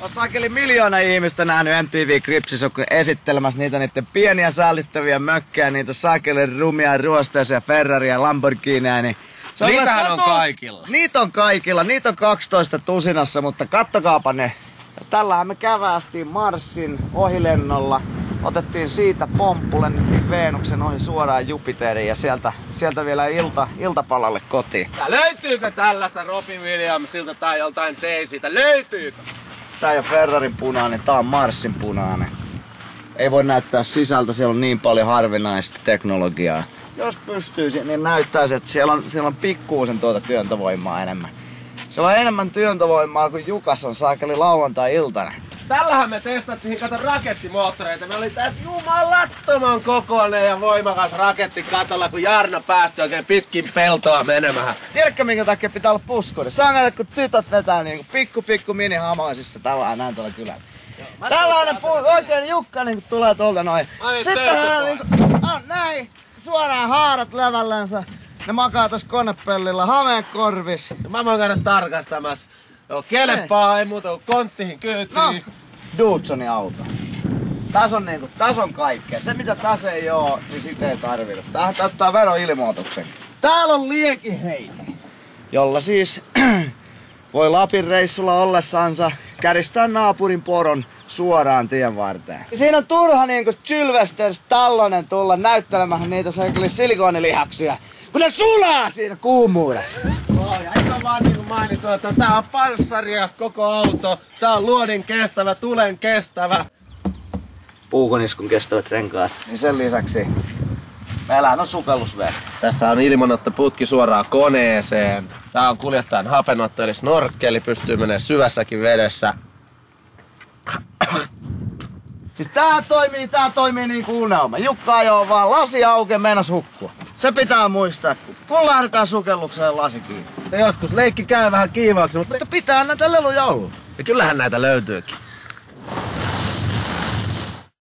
On sakeli miljoona ihmistä nähnyt MTV Cribsissä esittelemässä niiden pieniä sallittavia mökkejä, niitä sakeli rumia, ruosteisia, Ferraria, Lamborghiniä, niin niitähän on kaikilla. Niitä on kaikilla, niitä on 12 tusinassa, mutta kattokaapa ne. Tällähän me kävästiin Marsin ohilennolla, otettiin siitä pomppu, lennettiin Veenuksen ohi suoraan Jupiteriin ja sieltä vielä iltapalalle kotiin. Ja löytyykö tällaista Robin Williamsilta tai joltain Jay-Ziltä? Löytyykö? Tää ei ole Ferrarin punainen, tää on Marsin punainen. Ei voi näyttää sisältä, siellä on niin paljon harvinaista teknologiaa. Jos pystyisi, niin näyttäisi, että siellä on pikkuusen työntövoimaa enemmän. Se on enemmän työntövoimaa kuin Jukas on saakeli lauantai-iltana. Tällähän me testattiin rakettimoottoreita. Me oli tässä jumalattoman kokoinen ja voimakas raketti katolla, kun Jarno päästi oikein pitkin peltoa menemään. Tiedätkö minkä takia pitää olla puskuri? Se on näitä, kun tytöt vetää niinku pikku minihamaisissa tällä näin tuolla kylällä. Tällainen oikein Jukka niinku tulee tuolta noin. Sittenhän niinku näin suoraan haarat levällänsä. Ne makaa tossa konepellillä, hameen korvis. Mä voin käydä tarkastamassa. Joo, kelpaa, ei muuta kuin konttiin kyytiin. No, Dudsonin auto. Täs on kaikkea. Se mitä täs ei oo, niin sit ei tarvita. Tähän ottaa veroilmoituksen. Täällä on liekiheite, jolla siis voi Lapin reissulla ollessansa käristää naapurin poron suoraan tien varteen. Siinä on turha niinku Sylvester Stallonen tulla näyttelemään niitä silikonilihaksia, kun ne sulaa siinä kuumuudessa. Ja eikö vaan niinku mainittu, että tää on panssaria koko auto, tää on luodin kestävä, tulen kestävä. Puukoniskun kestävät renkaat. Niin sen lisäksi meillähän on sukellusvene. Tässä on ilmanottoputki suoraan koneeseen. Tää on kuljettajan hapenotto eli snorkkeli, pystyy menemään syvässäkin vedessä. Siis tää toimii niin kuin unelma. Jukka ajoo vaan lasi auki, meinas hukkua. Se pitää muistaa, kun lähdetään sukellukseen lasi kiinni. Joskus leikki käy vähän kiivaaksi, mutta pitää näitä leluja olla. ja kyllähän näitä löytyykin.